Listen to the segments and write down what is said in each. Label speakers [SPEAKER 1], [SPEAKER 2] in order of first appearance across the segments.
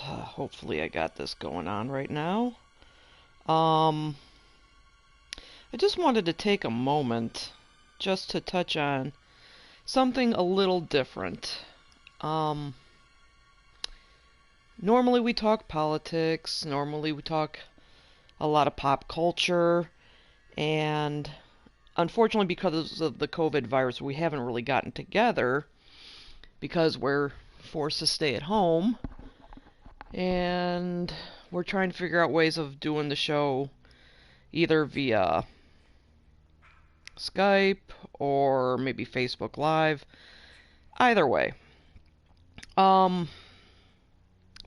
[SPEAKER 1] Hopefully I got this going on right now. Um, I just wanted to take a moment just to touch on something a little different. Um, Normally we talk politics, normally we talk a lot of pop culture, and unfortunately because of the COVID virus, we haven't really gotten together because we're forced to stay at home, and we're trying to figure out ways of doing the show either via Skype or maybe Facebook Live. Either way. Um,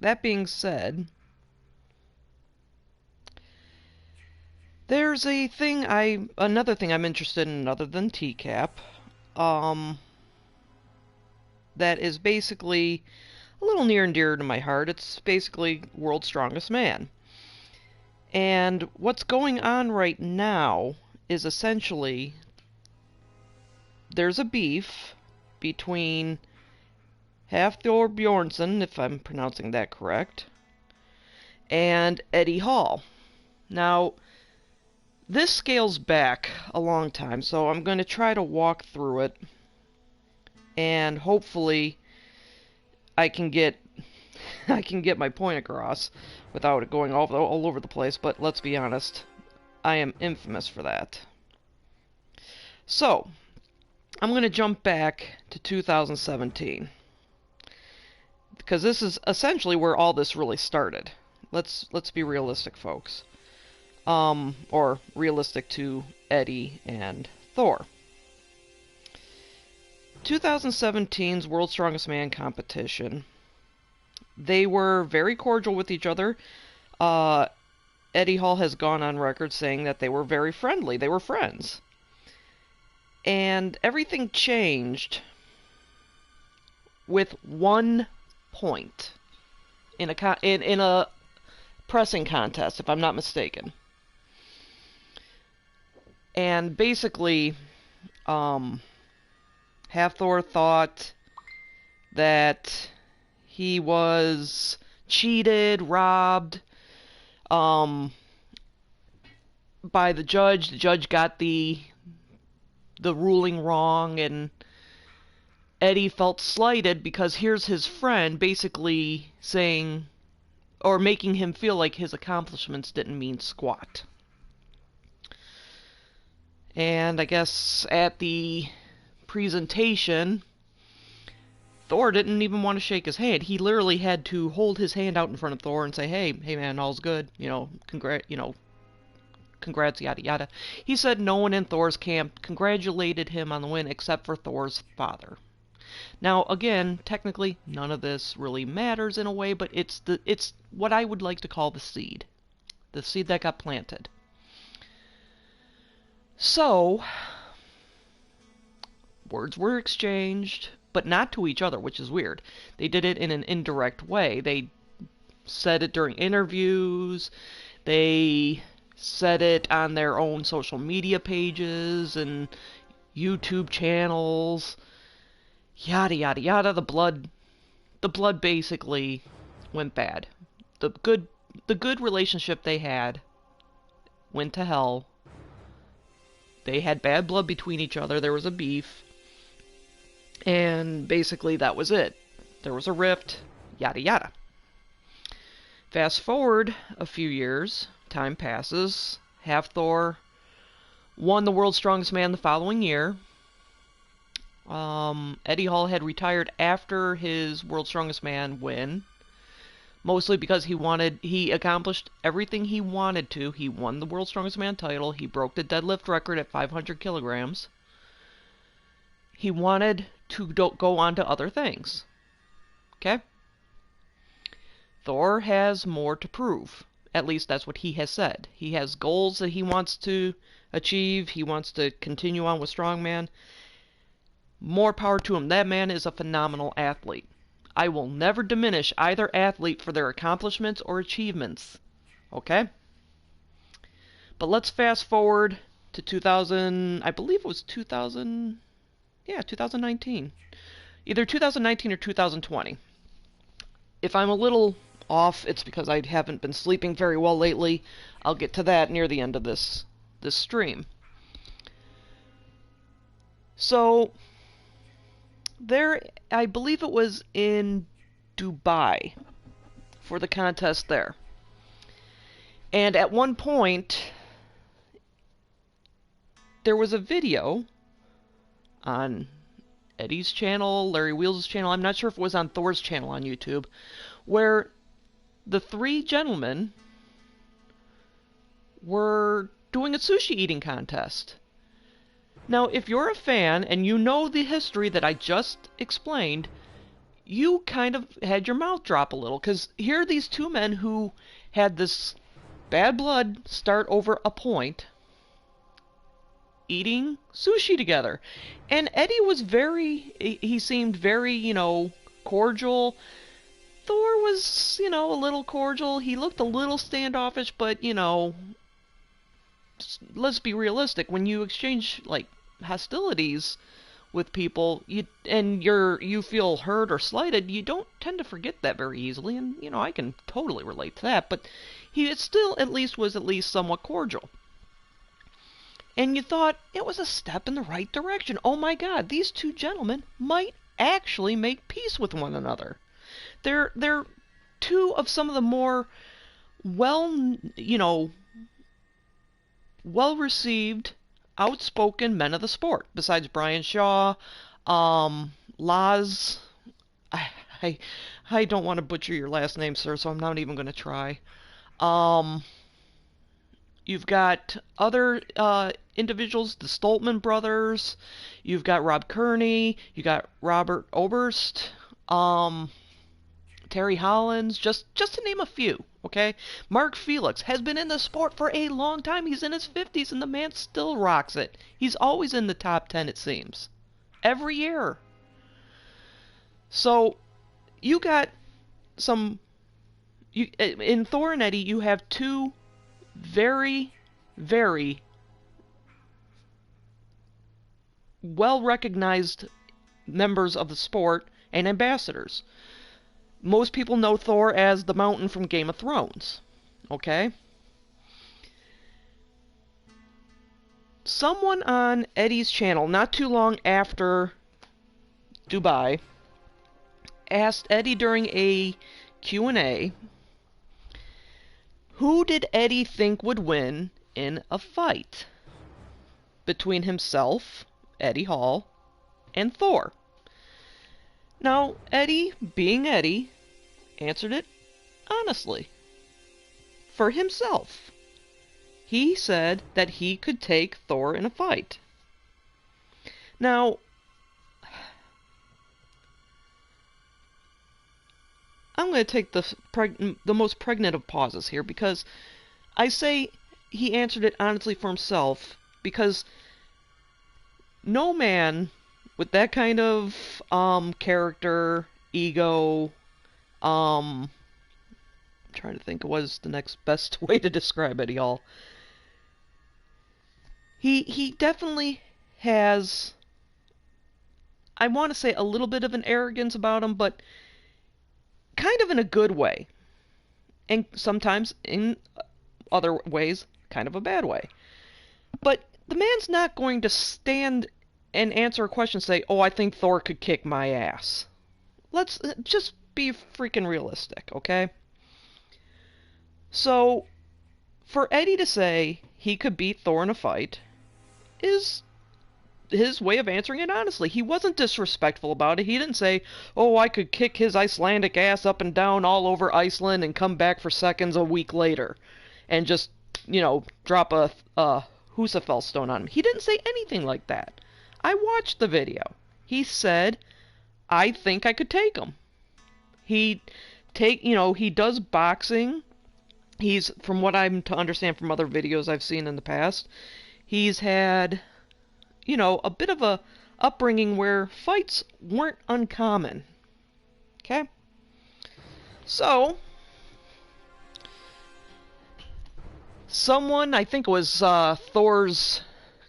[SPEAKER 1] that being said, there's another thing I'm interested in other than TCAP, um, that is basically a little near and dear to my heart. It's basically World's Strongest Man. And what's going on right now is essentially there's a beef between Thor Bjornsson, if I'm pronouncing that correct, and Eddie Hall. Now, this scales back a long time, so I'm going to try to walk through it, and hopefully I can get my point across without it going all over the place, but let's be honest, I am infamous for that. So, I'm going to jump back to 2017. Because this is essentially where all this really started. Let's be realistic, folks. Or realistic to Eddie and Thor. 2017's World's Strongest Man competition. They were very cordial with each other. Eddie Hall has gone on record saying that they were very friendly. They were friends. And everything changed with one point in a pressing contest, if I'm not mistaken. And basically, Thor thought that he was cheated, robbed, by the judge. The judge got the ruling wrong, and Eddie felt slighted because here's his friend basically saying, or making him feel like his accomplishments didn't mean squat. And I guess at the presentation, Thor didn't even want to shake his hand. He literally had to hold his hand out in front of Thor and say, hey man, all's good, congrats, yada yada. He said no one in Thor's camp congratulated him on the win except for Thor's father. Now, again, technically, none of this really matters in a way, but it's what I would like to call the seed that got planted. So, words were exchanged, but not to each other, which is weird. They did it in an indirect way. They said it during interviews. They said it on their own social media pages and YouTube channels. Yada yada yada. The blood basically went bad. The good relationship they had went to hell. They had bad blood between each other. There was a beef. And basically that was it. There was a rift. Yada yada. Fast forward a few years. Time passes. Thor won the World's Strongest Man the following year. Eddie Hall had retired after his World's Strongest Man win, mostly because he accomplished everything he wanted to. He won the World's Strongest Man title. He broke the deadlift record at 500 kilograms. He wanted to go on to other things. Okay? Thor has more to prove. At least that's what he has said. He has goals that he wants to achieve. He wants to continue on with Strongman. More power to him. That man is a phenomenal athlete. I will never diminish either athlete for their accomplishments or achievements. Okay? But let's fast forward to 2000, I believe it was 2019. Either 2019 or 2020. If I'm a little off, it's because I haven't been sleeping very well lately. I'll get to that near the end of this stream. So there, I believe it was in Dubai for the contest there. And at one point, there was a video on Eddie's channel, Larry Wheels' channel, I'm not sure if it was on Thor's channel on YouTube, where the three gentlemen were doing a sushi eating contest. Now, if you're a fan and you know the history that I just explained, you kind of had your mouth drop a little, because here are these two men who had this bad blood start over a point eating sushi together. And Eddie was he seemed very, cordial. Thor was, a little cordial. He looked a little standoffish, but, let's be realistic. When you exchange, like, hostilities with people, you feel hurt or slighted, you don't tend to forget that very easily, and, I can totally relate to that, but he still was at least somewhat cordial. And you thought it was a step in the right direction. Oh my God, these two gentlemen might actually make peace with one another. They're two of some of the more well-received, outspoken men of the sport, besides Brian Shaw, Laz. I don't want to butcher your last name, sir, so I'm not even going to try. You've got other individuals, the Stoltman brothers. You've got Rob Kearney. You got Robert Oberst, Terry Hollins, just to name a few. Okay, Mark Felix has been in the sport for a long time. He's in his 50s, and the man still rocks it. He's always in the top 10, it seems, every year. So you got in Thor and Eddie, you have two very, very well-recognized members of the sport and ambassadors. Most people know Thor as the Mountain from Game of Thrones. Okay? Someone on Eddie's channel, not too long after Dubai, asked Eddie during a Q&A, who did Eddie think would win in a fight between himself, Eddie Hall, and Thor? Now, Eddie, being Eddie, answered it honestly. For himself. He said that he could take Thor in a fight. Now, I'm going to take the most pregnant of pauses here, because I say he answered it honestly for himself, because no man with that kind of character, ego, I'm trying to think of what is the next best way to describe it, y'all. He definitely has, I want to say, a little bit of an arrogance about him, but kind of in a good way. And sometimes, in other ways, kind of a bad way. But the man's not going to stand and answer a question and say, oh, I think Thor could kick my ass. Let's just be freaking realistic, okay? So, for Eddie to say he could beat Thor in a fight is his way of answering it honestly. He wasn't disrespectful about it. He didn't say, oh, I could kick his Icelandic ass up and down all over Iceland and come back for seconds a week later and just, drop a Husafell stone on him. He didn't say anything like that. I watched the video. He said, I think I could take him. He does boxing. He's, from what I'm to understand from other videos I've seen in the past, he's had, a bit of a upbringing where fights weren't uncommon. Okay? So, someone, I think it was Thor's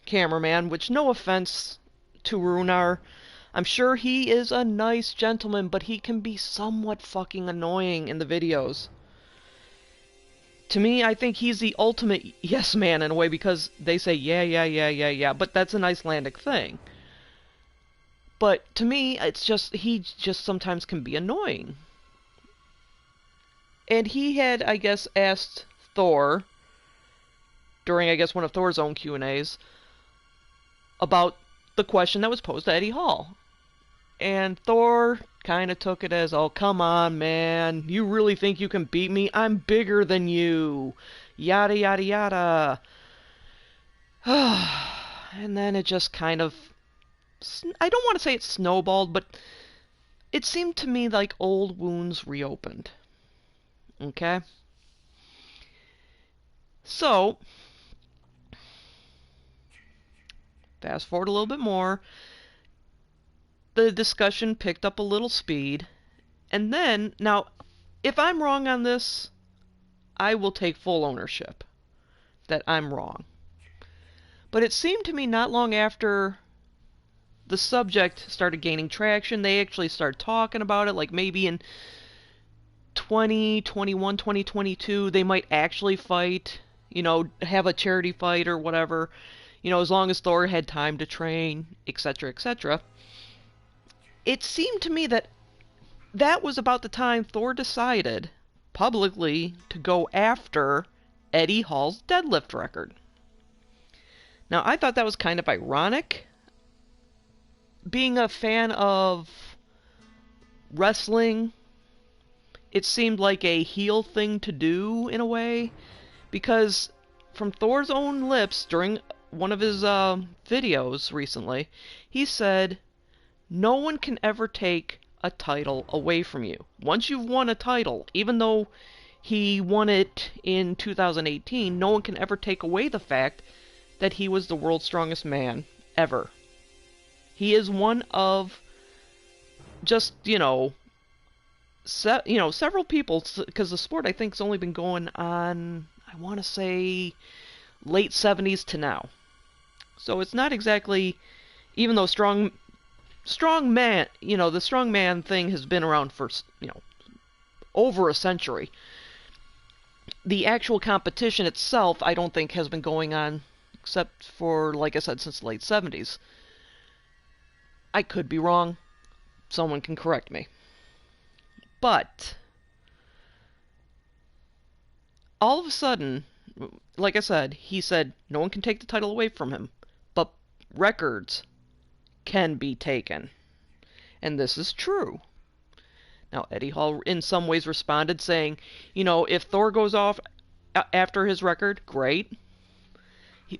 [SPEAKER 1] cameraman, which, no offense to Runar, I'm sure he is a nice gentleman, but he can be somewhat fucking annoying in the videos. To me, I think he's the ultimate yes man in a way because they say yeah, yeah, yeah, yeah, yeah, but that's an Icelandic thing. But to me, it's just he just sometimes can be annoying. And he had, I guess, asked Thor during, I guess, one of Thor's own Q&As about the question that was posed to Eddie Hall. And Thor kind of took it as, oh, come on, man. You really think you can beat me? I'm bigger than you. Yada, yada, yada. And then it just kind of, I don't want to say it snowballed, but it seemed to me like old wounds reopened. Okay? So, fast forward a little bit more. The discussion picked up a little speed. And then, now, if I'm wrong on this, I will take full ownership that I'm wrong. But it seemed to me not long after the subject started gaining traction, they actually started talking about it, like maybe in 2021, 2022, they might actually fight, have a charity fight or whatever, as long as Thor had time to train, etc., etc. It seemed to me that that was about the time Thor decided publicly to go after Eddie Hall's deadlift record. Now, I thought that was kind of ironic. Being a fan of wrestling, it seemed like a heel thing to do in a way, because from Thor's own lips during one of his videos recently, he said, no one can ever take a title away from you. Once you've won a title, even though he won it in 2018, no one can ever take away the fact that he was the world's strongest man ever. He is one of just, several people, because the sport I think has only been going on, I want to say, late 70s to now. So it's not exactly, even though strong man, the strong man thing has been around for, over a century. The actual competition itself, I don't think has been going on, except for, like I said, since the late 70s. I could be wrong. Someone can correct me. But all of a sudden, like I said, he said no one can take the title away from him, but records can be taken. And this is true. Now, Eddie Hall in some ways responded saying, if Thor goes off after his record, great.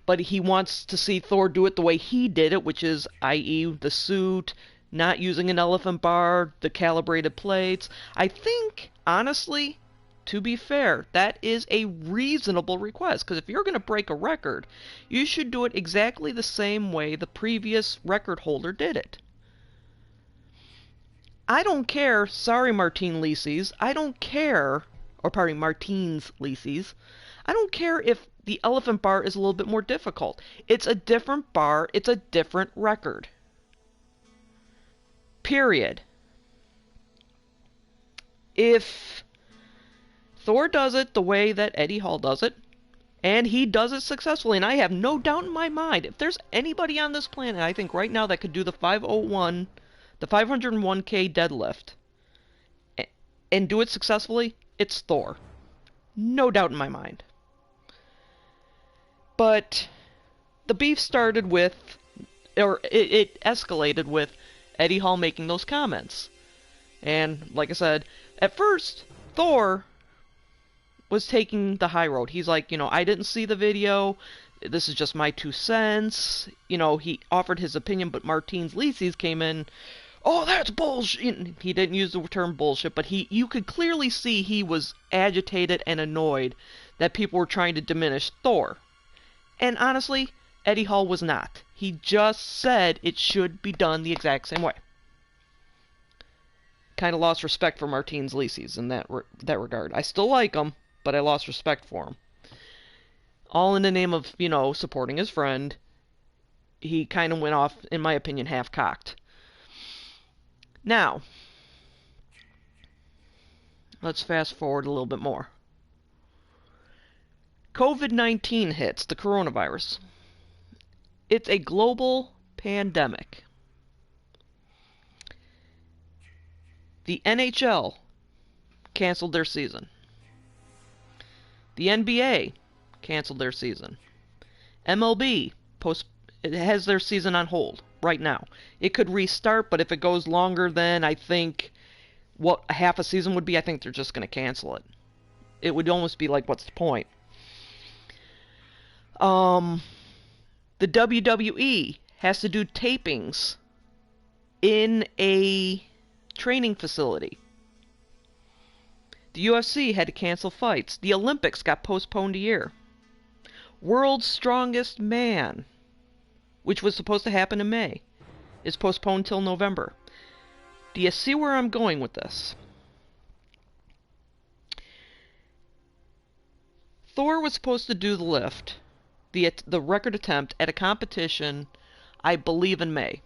[SPEAKER 1] But he wants to see Thor do it the way he did it, which is, i.e., the suit, not using an elephant bar, the calibrated plates. I think, honestly, to be fair, that is a reasonable request. Because if you're going to break a record, you should do it exactly the same way the previous record holder did it. I don't care, sorry Martine Lises, I don't care, or pardon, Martine's Lises, I don't care if the elephant bar is a little bit more difficult. It's a different bar, it's a different record. Period. If Thor does it the way that Eddie Hall does it, and he does it successfully, and I have no doubt in my mind, if there's anybody on this planet, I think right now that could do the 501, the 501k deadlift, and do it successfully, it's Thor. No doubt in my mind. But the beef started with, or it escalated with Eddie Hall making those comments. And like I said, at first, Thor was taking the high road. He's like, I didn't see the video. This is just my 2 cents. He offered his opinion, but Martine's Lises came in. Oh, that's bullshit. He didn't use the term bullshit, but you could clearly see he was agitated and annoyed that people were trying to diminish Thor. And honestly, Eddie Hall was not. He just said it should be done the exact same way. Kind of lost respect for Martine's Lises in that regard. I still like him, but I lost respect for him. All in the name of, supporting his friend. He kind of went off, in my opinion, half-cocked. Now, let's fast forward a little bit more. COVID-19 hits, the coronavirus. It's a global pandemic. The NHL canceled their season. The NBA canceled their season. MLB it has their season on hold right now. It could restart, but if it goes longer than I think what half a season would be, I think they're just going to cancel it. It would almost be like, what's the point? The WWE has to do tapings in a training facility. The UFC had to cancel fights. The Olympics got postponed a year. World's Strongest Man, which was supposed to happen in May, is postponed till November. Do you see where I'm going with this? Thor was supposed to do the lift, the record attempt at a competition, I believe in May.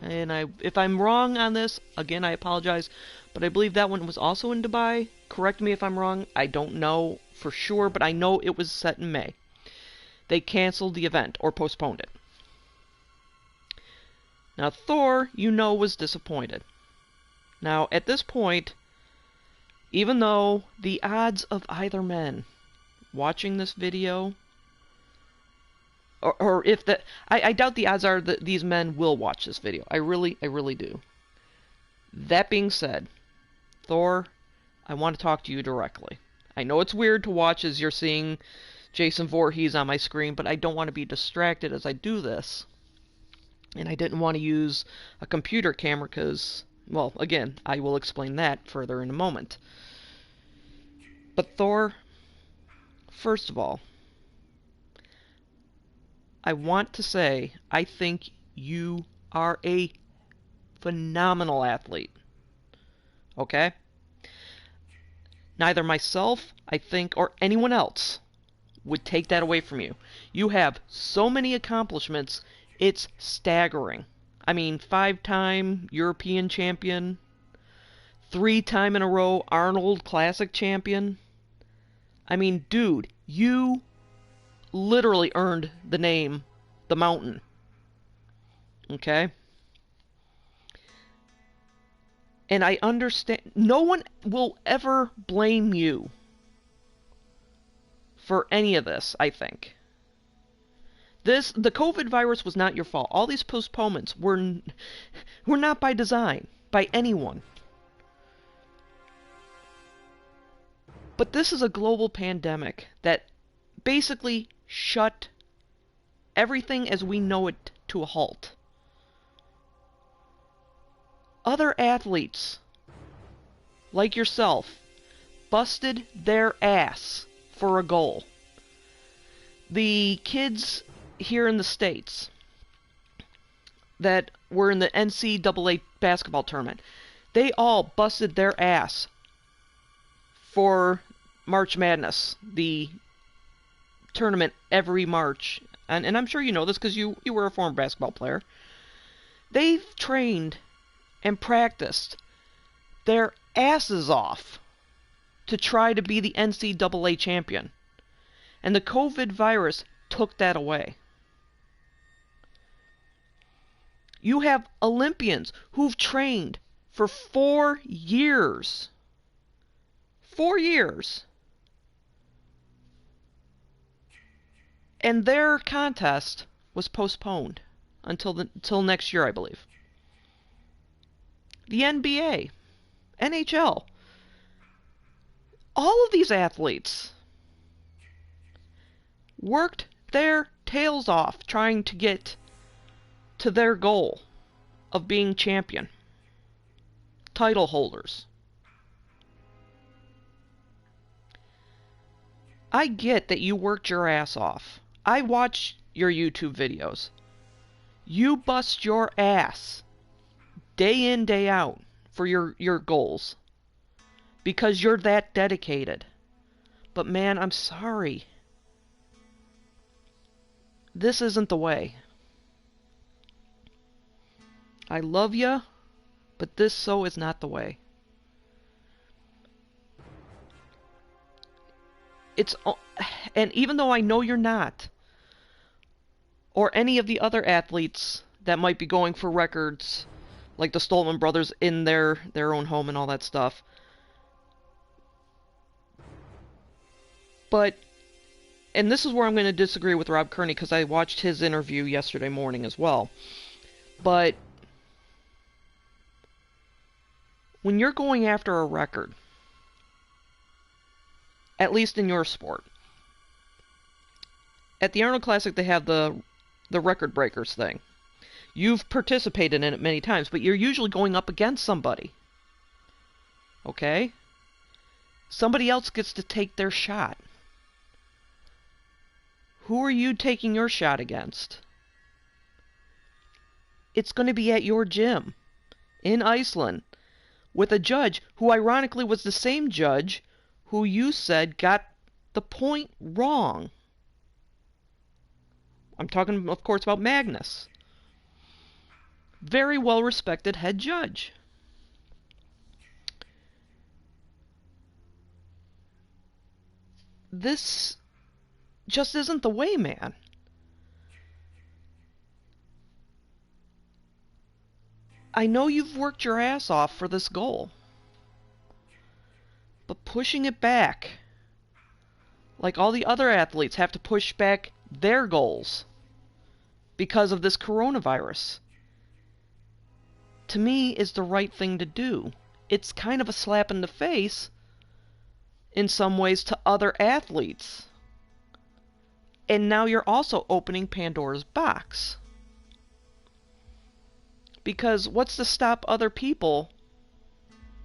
[SPEAKER 1] And if I'm wrong on this, again, I apologize, but I believe that one was also in Dubai. Correct me if I'm wrong. I don't know for sure, but I know it was set in May. They canceled the event, or postponed it. Now, Thor, was disappointed. Now, at this point, even though the odds of either men watching this video, or if that, I doubt the odds are that these men will watch this video. I really do. That being said, Thor, I want to talk to you directly. I know it's weird to watch as you're seeing Jason Voorhees on my screen, but I don't want to be distracted as I do this. And I didn't want to use a computer camera because, well, again, I will explain that further in a moment. But Thor, first of all, I want to say I think you are a phenomenal athlete. Okay? Neither myself, I think, or anyone else would take that away from you. You have so many accomplishments, it's staggering. I mean, 5-time European champion, 3-time in a row Arnold Classic champion. I mean, dude, you literally earned the name The Mountain. Okay? And I understand, no one will ever blame you for any of this, I think. The COVID virus was not your fault. All these postponements were not by design, by anyone. But this is a global pandemic that basically shut everything as we know it to a halt. Other athletes, like yourself, busted their ass for a goal. The kids here in the States that were in the NCAA basketball tournament, they all busted their ass for March Madness, the tournament every March. And I'm sure you know this because you were a former basketball player. They've trained and practiced their asses off to try to be the NCAA champion. And the COVID virus took that away. You have Olympians who've trained for 4 years. 4 years. And their contest was postponed until next year, I believe. The NBA, NHL, all of these athletes worked their tails off trying to get to their goal of being champion, title holders. I get that you worked your ass off. I watch your YouTube videos. You bust your ass day in, day out for your goals because you're that dedicated. But man, I'm sorry. This isn't the way. I love you, but this so is not the way. It's, and even though I know you're not, or any of the other athletes that might be going for records, like the Stoltman brothers in their own home and all that stuff. But, and this is where I'm going to disagree with Rob Kearney, because I watched his interview yesterday morning as well. But when you're going after a record, at least in your sport, at the Arnold Classic they have the record breakers thing. You've participated in it many times, but you're usually going up against somebody. Okay? Somebody else gets to take their shot. Who are you taking your shot against? It's going to be at your gym in Iceland with a judge who ironically was the same judge who you said got the point wrong. I'm talking, of course, about Magnus. Very well respected head judge. This just isn't the way, man. I know you've worked your ass off for this goal, but pushing it back, like all the other athletes have to push back their goals because of this coronavirus, to me is the right thing to do. It's kind of a slap in the face in some ways to other athletes. And now you're also opening Pandora's box. Because what's to stop other people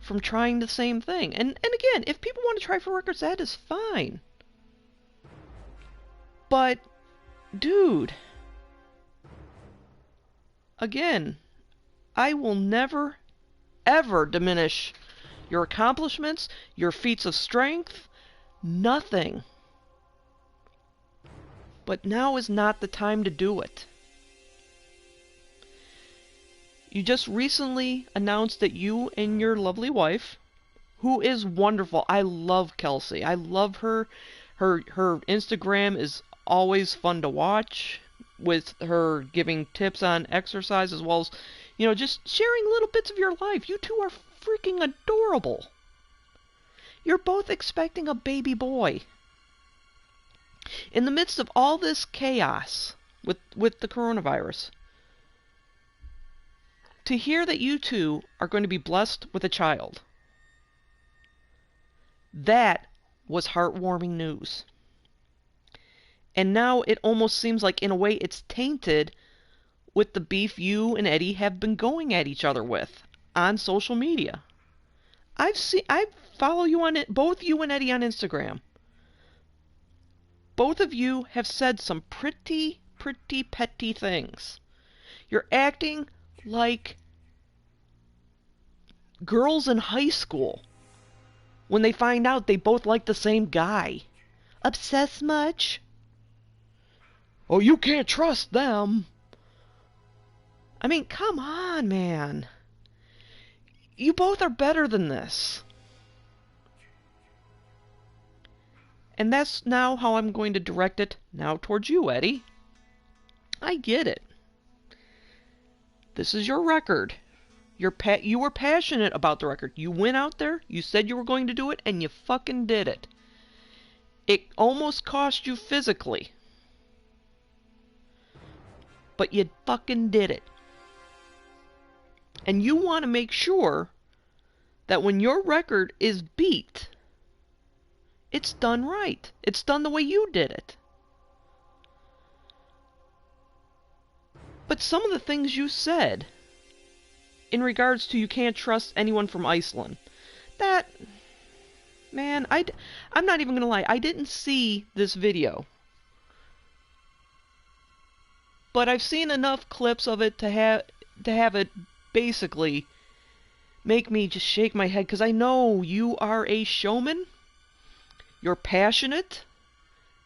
[SPEAKER 1] from trying the same thing? And again, if people want to try for records, that is fine. But, dude, again, I will never, ever diminish your accomplishments, your feats of strength, nothing. But now is not the time to do it. You just recently announced that you and your lovely wife, who is wonderful. I love Kelsey. I love her. Her Instagram is always fun to watch, with her giving tips on exercise as well as, just sharing little bits of your life. You two are freaking adorable. You're both expecting a baby boy. In the midst of all this chaos with the coronavirus, to hear that you two are going to be blessed with a child, that was heartwarming news. And now it almost seems like, in a way, it's tainted with the beef you and Eddie have been going at each other with on social media. I follow you on it, both you and Eddie on Instagram. Both of you have said some pretty petty things. You're acting like girls in high school when they find out they both like the same guy. Obsessed much? Oh, you can't trust them. I mean, come on, man. You both are better than this. And that's now how I'm going to direct it now towards you, Eddie. I get it. This is your record. You were passionate about the record. You went out there, you said you were going to do it, and you fucking did it. It almost cost you physically. But you fucking did it. And you want to make sure that when your record is beat, it's done right. It's done the way you did it. But some of the things you said in regards to you can't trust anyone from Iceland, that, man, I'm not even going to lie, I didn't see this video. But I've seen enough clips of it to have it basically make me just shake my head, because I know you are a showman. You're passionate.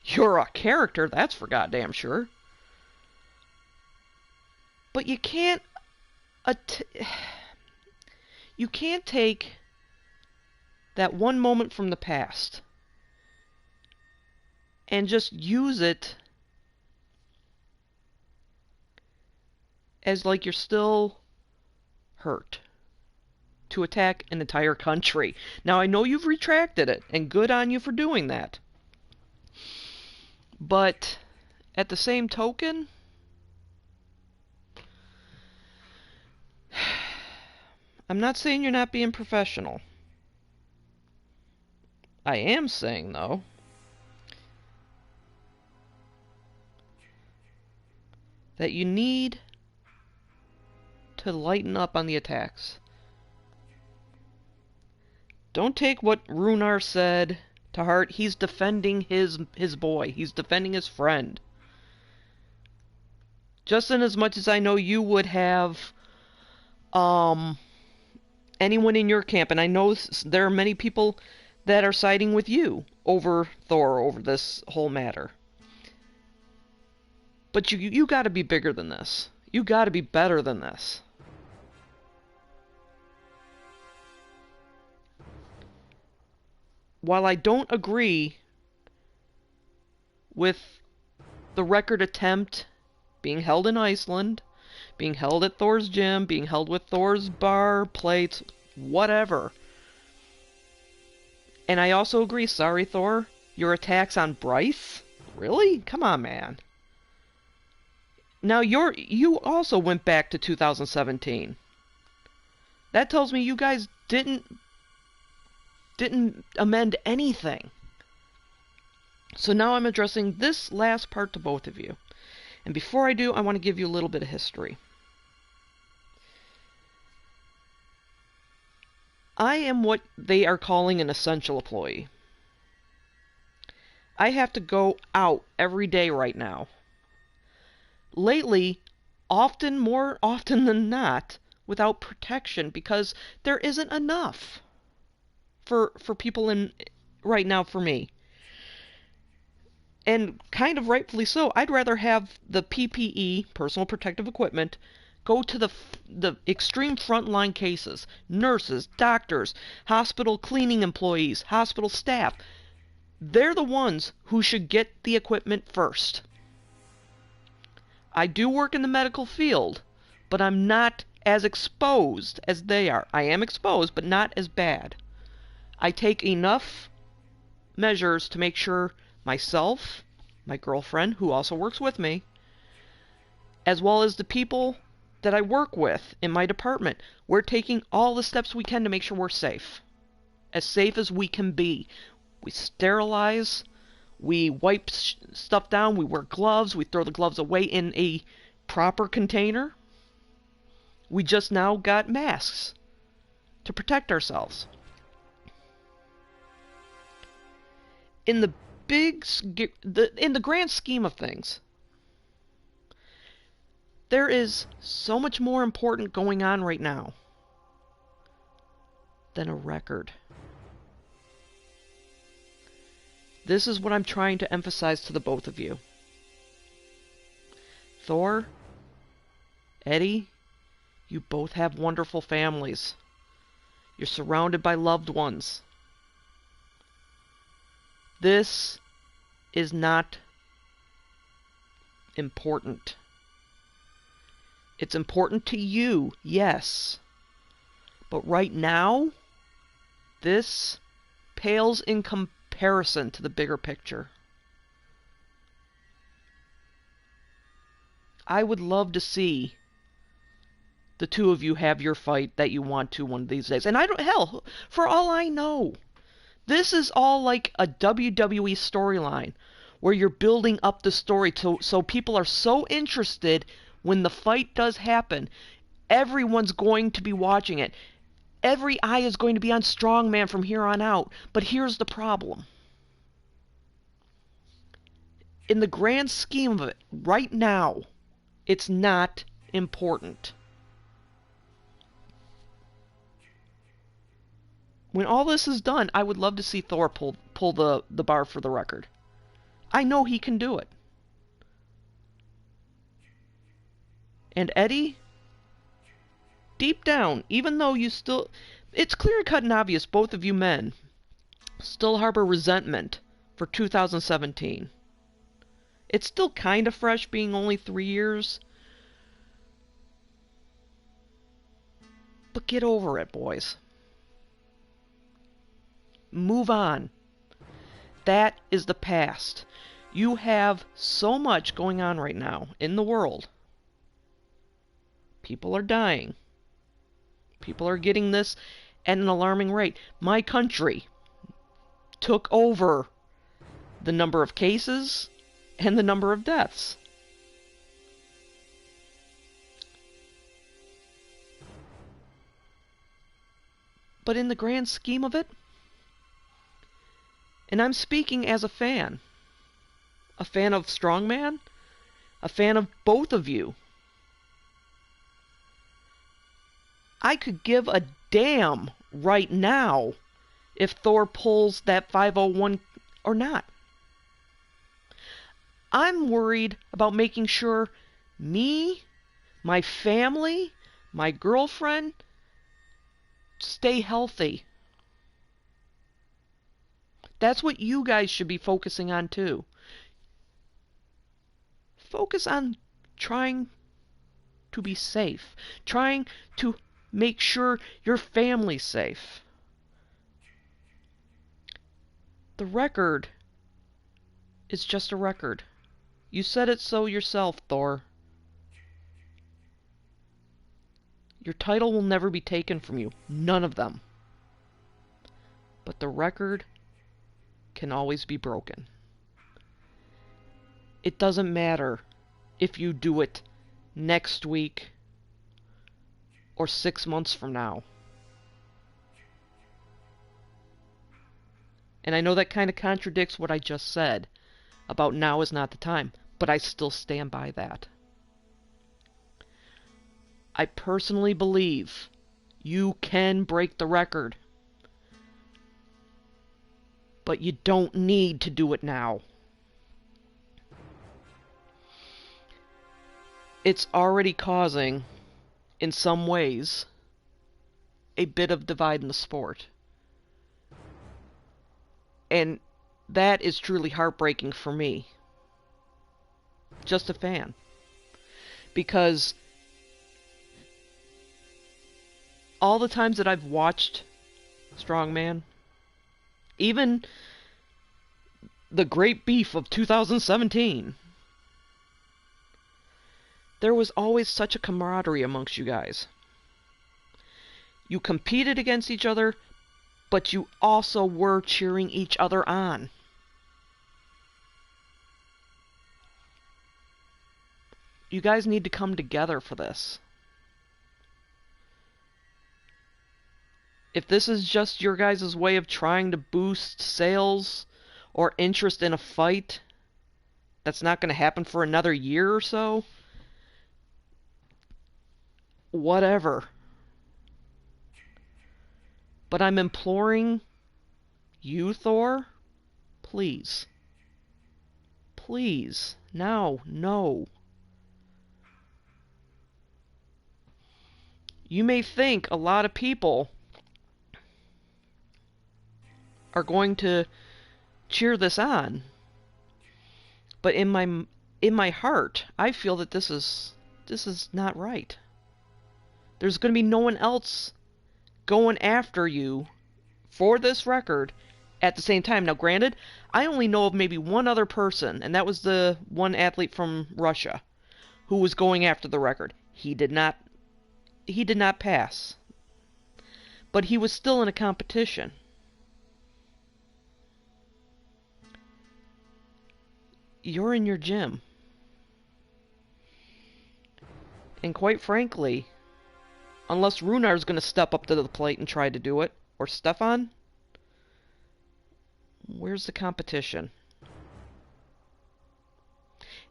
[SPEAKER 1] You're a character, that's for goddamn sure. But you can't take that one moment from the past and just use it as like you're still hurt to attack an entire country. Now, I know you've retracted it, and good on you for doing that. But at the same token, I'm not saying you're not being professional. I am saying, though, that you need to lighten up on the attacks. Don't take what Runar said to heart. He's defending his boy. He's defending his friend. Just in as much as I know you would have anyone in your camp, and I know there are many people that are siding with you over Thor, over this whole matter. But you got to be bigger than this. You got to be better than this. While I don't agree with the record attempt being held in Iceland, being held at Thor's gym, being held with Thor's bar, plates, whatever. And I also agree, sorry Thor, your attacks on Bryce? Really? Come on, man. Now you also went back to 2017. That tells me you guys didn't amend anything. So now I'm addressing this last part to both of you. And before I do, I want to give you a little bit of history. I am what they are calling an essential employee. I have to go out every day right now. Lately, more often than not, without protection, because there isn't enough for people in right now for me. And kind of rightfully so. I'd rather have the PPE, personal protective equipment, go to the extreme frontline cases, nurses, doctors, hospital cleaning employees, hospital staff. They're the ones who should get the equipment first. I do work in the medical field, but I'm not as exposed as they are. I am exposed, but not as bad. I take enough measures to make sure myself, my girlfriend, who also works with me, as well as the people that I work with in my department, we're taking all the steps we can to make sure we're safe. As safe as we can be. We sterilize, we wipe stuff down, we wear gloves, we throw the gloves away in a proper container. We just now got masks to protect ourselves. In the grand scheme of things, there is so much more important going on right now than a record. This is what I'm trying to emphasize to the both of you. Thor, Eddie, you both have wonderful families. You're surrounded by loved ones. This is not important. It's important to you, yes. But right now, this pales in comparison to the bigger picture. I would love to see the two of you have your fight that you want to one of these days. And hell, for all I know, this is all like a WWE storyline where you're building up the story so people are so interested when the fight does happen. Everyone's going to be watching it. Every eye is going to be on Strongman from here on out. But here's the problem. In the grand scheme of it, right now, it's not important. When all this is done, I would love to see Thor pull the bar for the record. I know he can do it. And Eddie, deep down, even though you still... It's clear-cut and obvious both of you men still harbor resentment for 2017. It's still kind of fresh being only 3 years. But get over it, boys. Move on. That is the past. You have so much going on right now in the world. People are dying. People are getting this at an alarming rate. My country took over the number of cases and the number of deaths. But in the grand scheme of it, and I'm speaking as a fan of Strongman, a fan of both of you, I could give a damn right now if Thor pulls that 501 or not. I'm worried about making sure me, my family, my girlfriend stay healthy. That's what you guys should be focusing on too. Focus on trying to be safe, trying to make sure your family's safe. The record is just a record. You said it so yourself, Thor. Your title will never be taken from you. None of them. But the record can always be broken. It doesn't matter if you do it next week or 6 months from now. And I know that kind of contradicts what I just said about now is not the time, but I still stand by that. I personally believe you can break the record, but you don't need to do it now. It's already causing, in some ways, a bit of divide in the sport. And that is truly heartbreaking for me. Just a fan. Because all the times that I've watched Strongman, even the Great Beef of 2017, there was always such a camaraderie amongst you guys. You competed against each other, but you also were cheering each other on. You guys need to come together for this. If this is just your guys' way of trying to boost sales or interest in a fight that's not going to happen for another year or so, whatever. But I'm imploring you, Thor, please. Please. Now, no. You may think a lot of people are going to cheer this on, but in my heart, I feel that this is not right. There's going to be no one else going after you for this record at the same time. Now, granted, I only know of maybe one other person, and that was the one athlete from Russia who was going after the record. He did not pass, but he was still in a competition. You're in your gym. And quite frankly, unless Runar's going to step up to the plate and try to do it, or Stefan, where's the competition?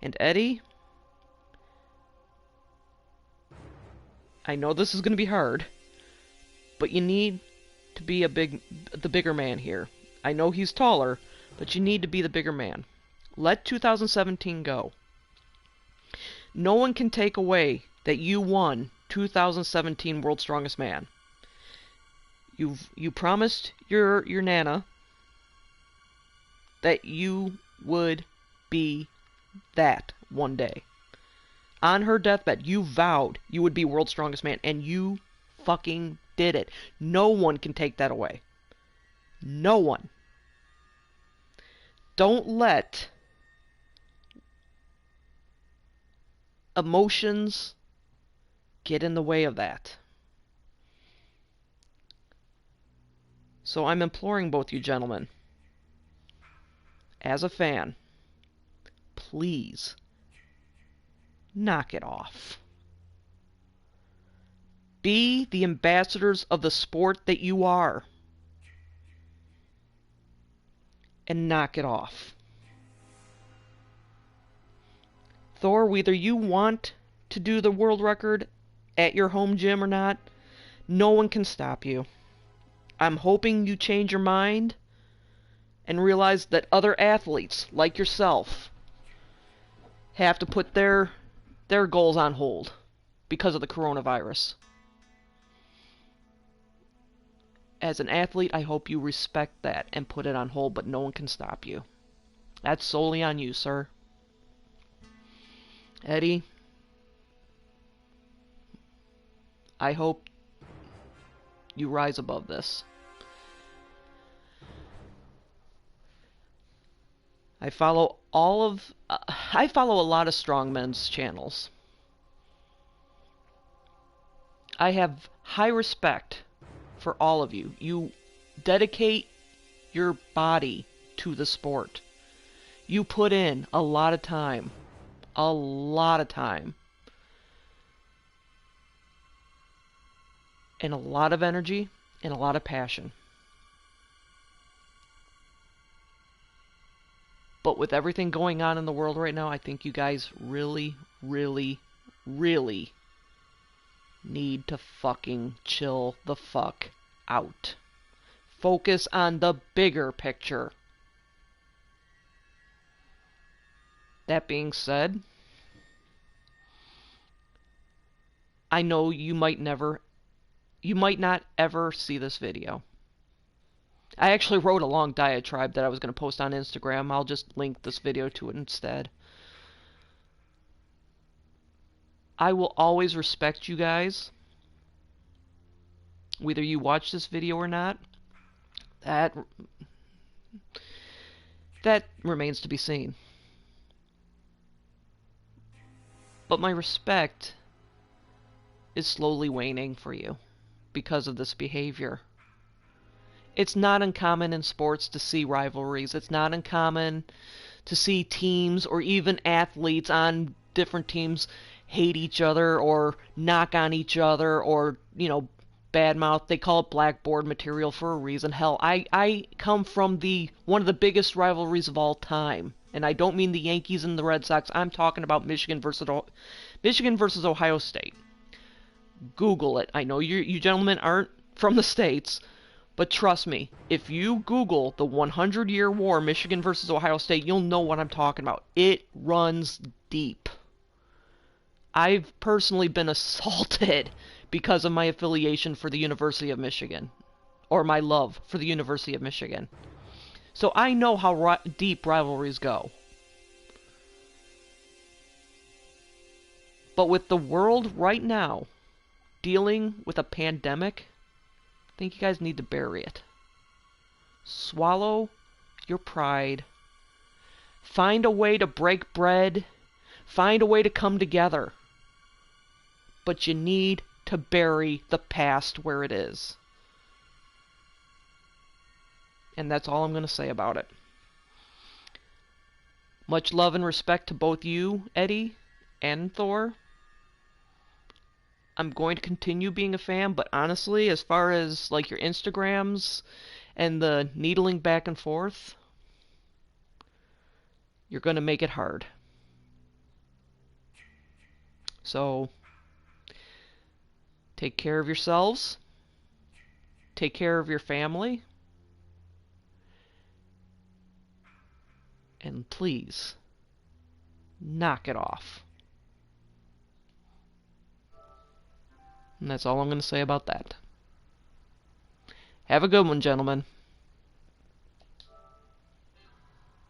[SPEAKER 1] And Eddie, I know this is going to be hard, but you need to be the bigger man here. I know he's taller, but you need to be the bigger man. Let 2017 go. No one can take away that you won 2017 World's Strongest Man. You promised your Nana that you would be that one day. On her deathbed, you vowed you would be world's strongest man, and you fucking did it. No one can take that away. No one. Don't let emotions get in the way of that. So I'm imploring both you gentlemen, as a fan, please knock it off. Be the ambassadors of the sport that you are. And knock it off. Thor, whether you want to do the world record at your home gym or not, no one can stop you. I'm hoping you change your mind and realize that other athletes, like yourself, have to put their goals on hold because of the coronavirus. As an athlete, I hope you respect that and put it on hold, but no one can stop you. That's solely on you, sir. Eddie, I hope you rise above this. I follow a lot of strongmen's channels. I have high respect for all of you. You dedicate your body to the sport. You put in a lot of time. A lot of time. And a lot of energy and a lot of passion. But with everything going on in the world right now, I think you guys really, really, really need to fucking chill the fuck out. Focus on the bigger picture. That being said, I know you might not ever see this video. I actually wrote a long diatribe that I was going to post on Instagram. I'll just link this video to it instead. I will always respect you guys, whether you watch this video or not. That remains to be seen. But my respect is slowly waning for you because of this behavior. It's not uncommon in sports to see rivalries. It's not uncommon to see teams or even athletes on different teams hate each other or knock on each other or, badmouth. They call it blackboard material for a reason. Hell, I come from one of the biggest rivalries of all time. And I don't mean the Yankees and the Red Sox. I'm talking about Michigan versus Ohio State. Google it. I know you gentlemen aren't from the States, but trust me, if you Google the 100-year war, Michigan versus Ohio State, you'll know what I'm talking about. It runs deep. I've personally been assaulted because of my affiliation for the University of Michigan, or my love for the University of Michigan. So I know how deep rivalries go. But with the world right now dealing with a pandemic, I think you guys need to bury it. Swallow your pride. Find a way to break bread. Find a way to come together. But you need to bury the past where it is. And that's all I'm going to say about it. Much love and respect to both you, Eddie, and Thor. I'm going to continue being a fan, but honestly, as far as your Instagrams and the needling back and forth, you're going to make it hard. So, take care of yourselves. Take care of your family. And please, knock it off. And that's all I'm going to say about that. Have a good one, gentlemen.